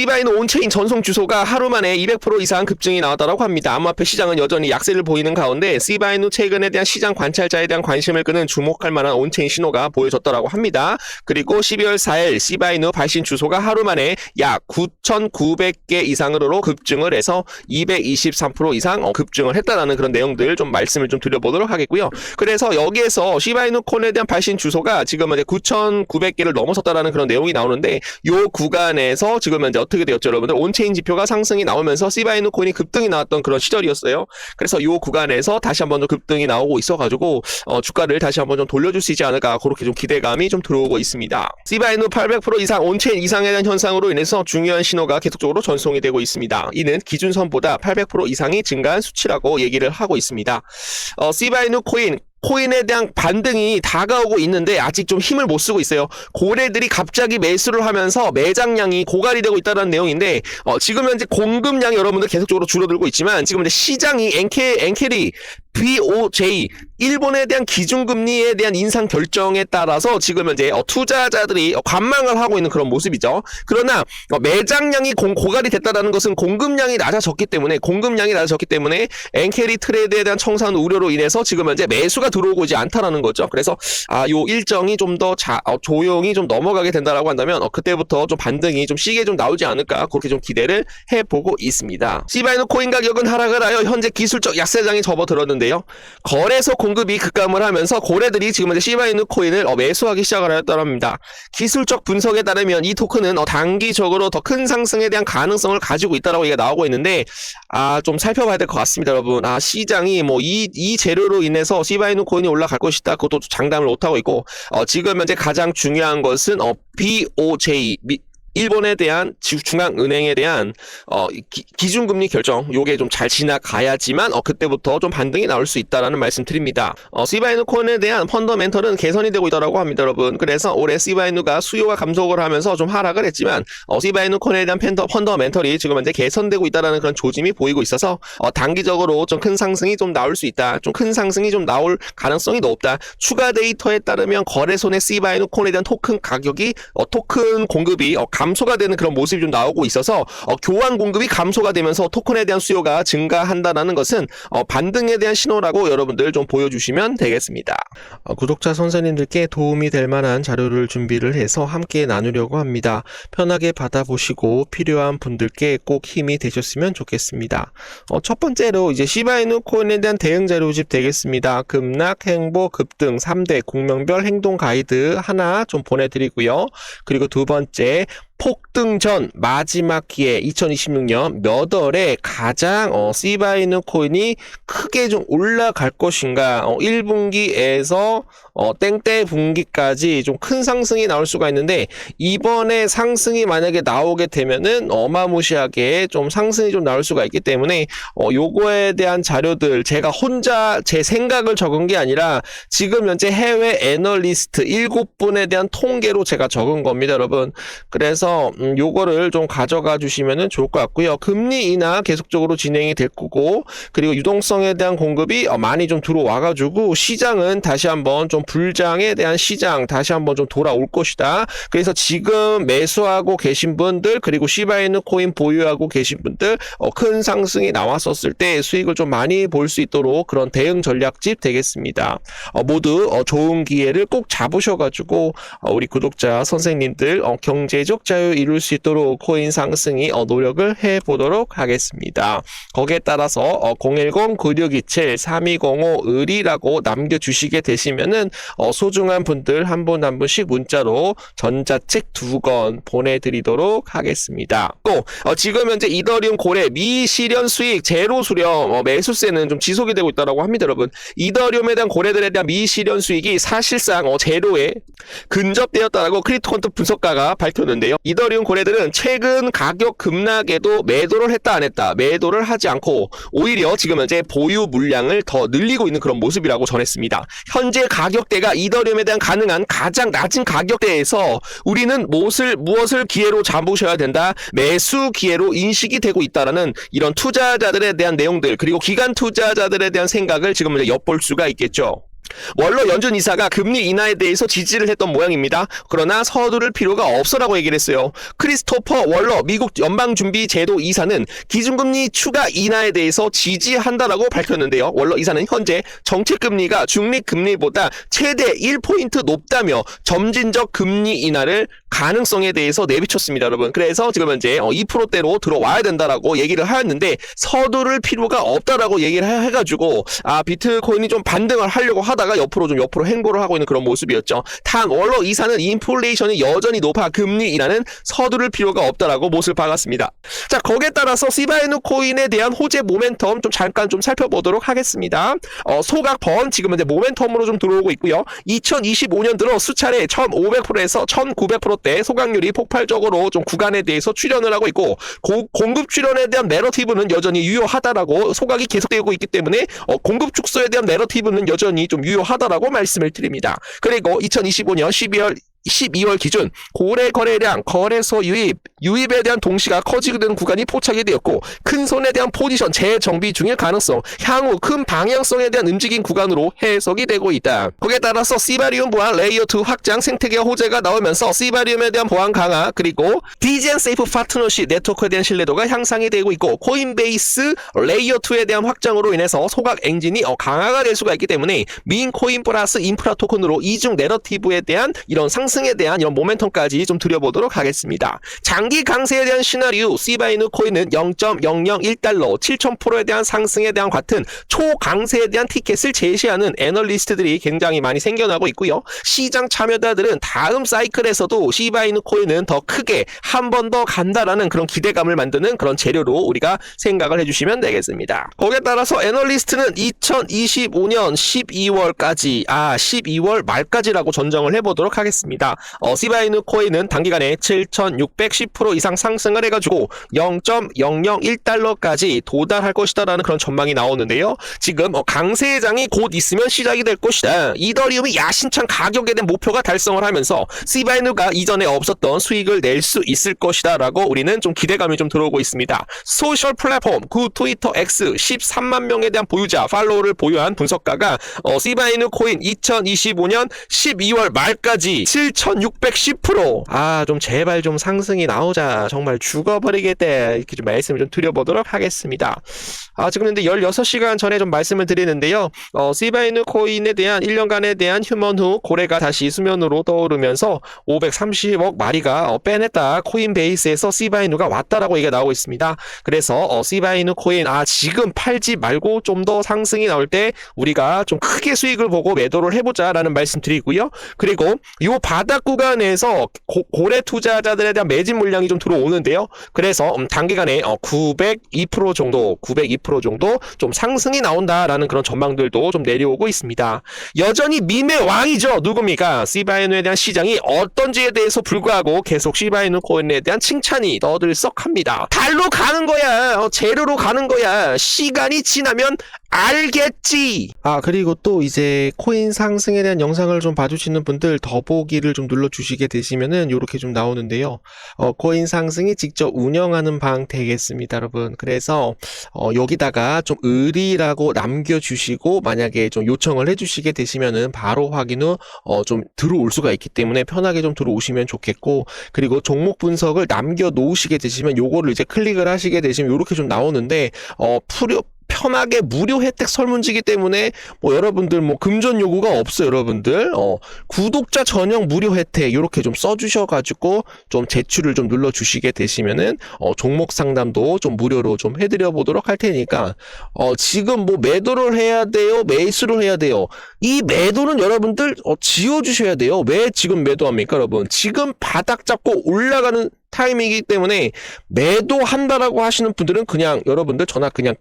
시바이누 온체인 전송 주소가 하루 만에 200% 이상 급증이 나왔다고 합니다. 암호화폐 시장은 여전히 약세를 보이는 가운데 시바이누 최근에 대한 시장 관찰자에 대한 관심을 끄는 주목할 만한 온체인 신호가 보여졌다고 합니다. 그리고 12월 4일 시바이누 발신 주소가 하루 만에 약 9,900개 이상으로 급증을 해서 223% 이상 급증을 했다라는 그런 내용들 좀 말씀을 좀 드려보도록 하겠고요. 그래서 여기에서 시바이누 코인에 대한 발신 주소가 지금은 이제 9,900개를 넘어섰다라는 그런 내용이 나오는데 요 구간에서 지금은 이제 어떻게 되었죠, 여러분들? 온체인 지표가 상승이 나오면서 시바이누 코인이 급등이 나왔던 그런 시절이었어요. 그래서 요 구간에서 다시 한번 좀 급등이 나오고 있어가지고 주가를 다시 한번 좀 돌려줄 수 있지 않을까 그렇게 좀 기대감이 좀 들어오고 있습니다. 시바이누 800% 이상 온체인 이상에 대한 현상으로 인해서 중요한 신호가 계속적으로 전송이 되고 있습니다. 이는 기준선보다 800% 이상이 증가한 수치라고 얘기를 하고 있습니다. 시바이누 코인에 대한 반등이 다가오고 있는데 아직 좀 힘을 못 쓰고 있어요. 고래들이 갑자기 매수를 하면서 매장량이 고갈이 되고 있다는 내용인데 지금 현재 공급량이 여러분들 계속적으로 줄어들고 있지만 지금 이제 시장이 엔캐리 BOJ 일본에 대한 기준금리에 대한 인상 결정에 따라서 지금 현재 투자자들이 관망을 하고 있는 그런 모습이죠. 그러나 매장량이 고갈이 됐다는 것은 공급량이 낮아졌기 때문에 엔캐리 트레이드에 대한 청산 우려로 인해서 지금 현재 매수가 들어오고 있지 않다라는 거죠. 그래서 요 일정이 좀 더 조용히 좀 넘어가게 된다라고 한다면 그때부터 좀 반등이 좀 시게 좀 나오지 않을까 그렇게 좀 기대를 해보고 있습니다. 시바이누 코인 가격은 하락을 하여 현재 기술적 약세장에 접어들었는데요. 거래소 공급이 급감을 하면서 고래들이 지금 현재 시바이누 코인을 매수하기 시작을 하였다고 합니다. 기술적 분석에 따르면 이 토큰은 단기적으로 더 큰 상승에 대한 가능성을 가지고 있다라고 얘기가 나오고 있는데 좀 살펴봐야 될 것 같습니다, 여러분. 시장이 이 재료로 인해서 시바이누 코인이 올라갈 것이다. 그것도 장담을 못하고 있고 지금 현재 가장 중요한 것은 BOJ 일본에 대한 중앙은행에 대한 기준금리 결정 요게 좀 잘 지나가야지만 그때부터 좀 반등이 나올 수 있다라는 말씀드립니다. 시바이누 코인에 대한 펀더멘털은 개선이 되고 있다고 합니다, 여러분. 그래서 올해 시바이누가 수요가 감소를 하면서 좀 하락을 했지만 시바이누 코인에 대한 펀더멘털이 지금 현재 개선되고 있다라는 그런 조짐이 보이고 있어서 단기적으로 좀 큰 상승이 좀 나올 수 있다. 좀 큰 상승이 좀 나올 가능성이 높다. 추가 데이터에 따르면 거래소 내 시바이누 코인에 대한 토큰 가격이 토큰 공급이 감소가 되는 그런 모습이 좀 나오고 있어서 교환 공급이 감소가 되면서 토큰에 대한 수요가 증가한다는 것은 반등에 대한 신호라고 여러분들 좀 보여주시면 되겠습니다. 구독자 선생님들께 도움이 될 만한 자료를 준비를 해서 함께 나누려고 합니다. 편하게 받아보시고 필요한 분들께 꼭 힘이 되셨으면 좋겠습니다. 첫 번째로 이제 시바이누 코인에 대한 대응 자료집 되겠습니다. 급락, 행보, 급등 3대 국명별 행동 가이드 하나 좀 보내드리고요. 그리고 두 번째 폭등 전 마지막 기회 2026년 몇 월에 가장 시바이누 코인이 크게 좀 올라갈 것인가 1분기에서 땡때 분기까지 좀 큰 상승이 나올 수가 있는데 이번에 상승이 만약에 나오게 되면은 어마무시하게 좀 상승이 좀 나올 수가 있기 때문에 요거에 대한 자료들 제가 혼자 제 생각을 적은 게 아니라 지금 현재 해외 애널리스트 7분에 대한 통계로 제가 적은 겁니다, 여러분. 그래서 요거를 좀 가져가 주시면은 좋을 것 같고요. 금리 인하 계속적으로 진행이 될 거고 그리고 유동성에 대한 공급이 많이 좀 들어와 가지고 시장은 다시 한번 좀 불장에 대한 시장 다시 한번 좀 돌아올 것이다. 그래서 지금 매수하고 계신 분들 그리고 시바이누 코인 보유하고 계신 분들 큰 상승이 나왔었을 때 수익을 좀 많이 볼 수 있도록 그런 대응 전략집 되겠습니다. 모두 좋은 기회를 꼭 잡으셔가지고 우리 구독자 선생님들 경제적 자유 이룰 수 있도록 코인 상승이 노력을 해보도록 하겠습니다. 거기에 따라서 010-9627-3205 을이라고 남겨주시게 되시면은 소중한 분들 한 분 한 분씩 문자로 전자책 2권 보내드리도록 하겠습니다. 또 지금 현재 이더리움 고래 미실현 수익 제로 수렴 매수세는 좀 지속이 되고 있다고 합니다, 여러분. 이더리움에 대한 고래들에 대한 미실현 수익이 사실상 제로에 근접되었다라고 크립토컨트 분석가가 밝혔는데요. 이더리움 고래들은 최근 가격 급락에도 매도를 했다 안 했다 매도를 하지 않고 오히려 지금 현재 보유 물량을 더 늘리고 있는 그런 모습이라고 전했습니다. 현재 가격대가 이더리움에 대한 가능한 가장 낮은 가격대에서 우리는 무엇을 기회로 잡으셔야 된다, 매수 기회로 인식이 되고 있다라는 이런 투자자들에 대한 내용들 그리고 기관 투자자들에 대한 생각을 지금 엿볼 수가 있겠죠. 원로 연준 이사가 금리 인하에 대해서 지지를 했던 모양입니다. 그러나 서두를 필요가 없어라고 얘기를 했어요. 크리스토퍼 월러 미국 연방준비제도 이사는 기준금리 추가 인하에 대해서 지지한다라고 밝혔는데요. 월러 이사는 현재 정책금리가 중립금리보다 최대 1포인트 높다며 점진적 금리 인하를 가능성에 대해서 내비쳤습니다, 여러분. 그래서 지금 현재 2%대로 들어와야 된다라고 얘기를 하였는데 서두를 필요가 없다라고 얘기를 해가지고 비트코인이 좀 반등을 하려고 하다가 옆으로 행보를 하고 있는 그런 모습이었죠. 단 월러 이사는 인플레이션이 여전히 높아 금리 인하는 서두를 필요가 없다라고 못을 박았습니다. 자, 거기에 따라서 시바이누 코인에 대한 호재 모멘텀 잠깐 살펴보도록 하겠습니다. 소각번 지금 현재 모멘텀으로 좀 들어오고 있고요. 2025년 들어 수차례 1500%에서 1900%대 소각률이 폭발적으로 좀 구간에 대해서 출현을 하고 있고 공급 출현에 대한 내러티브는 여전히 유효하다라고 소각이 계속되고 있기 때문에 공급 축소에 대한 내러티브는 여전히 좀 유효하다라고 말씀을 드립니다. 그리고 2025년 12월 기준 고래 거래량, 거래소 유입에 대한 동시가 커지는 구간이 포착이 되었고 큰 손에 대한 포지션 재정비 중일 가능성, 향후 큰 방향성에 대한 움직임 구간으로 해석이 되고 있다. 거기에 따라서 시바리움 보안 레이어 2 확장 생태계 호재가 나오면서 시바리움에 대한 보안 강화, 그리고 디젠 세이프 파트너십 네트워크에 대한 신뢰도가 향상이 되고 있고 코인베이스 레이어 2에 대한 확장으로 인해서 소각 엔진이 강화가 될 수가 있기 때문에 민 코인 플러스 인프라 토큰으로 이중 내러티브에 대한 이런 상승에 대한 이런 모멘텀까지 좀 드려보도록 하겠습니다. 장기 강세에 대한 시나리오, 시바이누 코인은 0.001달러 7000%에 대한 상승에 대한 같은 초강세에 대한 티켓을 제시하는 애널리스트들이 굉장히 많이 생겨나고 있고요. 시장 참여자들은 다음 사이클에서도 시바이누 코인은 더 크게 한 번 더 간다라는 그런 기대감을 만드는 그런 재료로 우리가 생각을 해주시면 되겠습니다. 거기에 따라서 애널리스트는 2025년 12월까지 12월 말까지라고 전정을 해보도록 하겠습니다. 시바이누 코인은 단기간에 7,610% 이상 상승을 해가지고 0.001달러까지 도달할 것이다라는 그런 전망이 나오는데요. 지금 강세장이 곧 있으면 시작이 될 것이다. 이더리움이 야심찬 가격에 대한 목표가 달성을 하면서 시바이누가 이전에 없었던 수익을 낼 수 있을 것이다라고 우리는 좀 기대감이 좀 들어오고 있습니다. 소셜 플랫폼 구 트위터 X 13만 명에 대한 보유자 팔로우를 보유한 분석가가 시바이누 코인 2025년 12월 말까지 7,610% 좀 제발 좀 상승이 나오자 정말 죽어버리겠다 이렇게 좀 말씀을 좀 드려보도록 하겠습니다. 지금 근데 16시간 전에 좀 말씀을 드리는데요. 시바이누 코인에 대한 1년간에 대한 휴먼 후 고래가 다시 수면으로 떠오르면서 530억 마리가 빼냈다. 코인베이스에서 시바이누가 왔다라고 얘기가 나오고 있습니다. 그래서 시바이누 코인 지금 팔지 말고 좀 더 상승이 나올 때 우리가 좀 크게 수익을 보고 매도를 해보자라는 말씀 드리고요. 그리고 이 바닥 구간에서 고래 투자자들에 대한 매집 물량이 좀 들어오는데요. 그래서 단기간에 902% 정도 좀 상승이 나온다라는 그런 전망들도 좀 내려오고 있습니다. 여전히 밈의 왕이죠. 누굽니까? 시바이누에 대한 시장이 어떤지에 대해서 불구하고 계속 시바이누 코인에 대한 칭찬이 떠들썩합니다. 달로 가는 거야. 재료로 가는 거야. 시간이 지나면 알겠지. 그리고 또 이제 코인 상승에 대한 영상을 좀 봐주시는 분들 더보기를 좀 눌러주시게 되시면은 요렇게 좀 나오는데요. 코인 상승이 직접 운영하는 방 되겠습니다, 여러분. 그래서 여기다가 좀 의리라고 남겨주시고 만약에 좀 요청을 해주시게 되시면은 바로 확인 후 좀 들어올 수가 있기 때문에 편하게 좀 들어오시면 좋겠고, 그리고 종목 분석을 남겨 놓으시게 되시면 요거를 이제 클릭을 하시게 되시면 요렇게 좀 나오는데 편하게 무료 혜택 설문지기 때문에 여러분들 금전 요구가 없어요. 여러분들 구독자 전용 무료 혜택 이렇게 좀 써주셔가지고 좀 제출을 좀 눌러주시게 되시면은 종목 상담도 좀 무료로 좀 해드려 보도록 할 테니까 지금 매도를 해야 돼요, 매수를 해야 돼요. 이 매도는 여러분들 지워주셔야 돼요. 왜 지금 매도합니까, 여러분? 지금 바닥 잡고 올라가는 타이밍이기 때문에 매도한다라고 하시는 분들은 그냥 여러분들 전화 그냥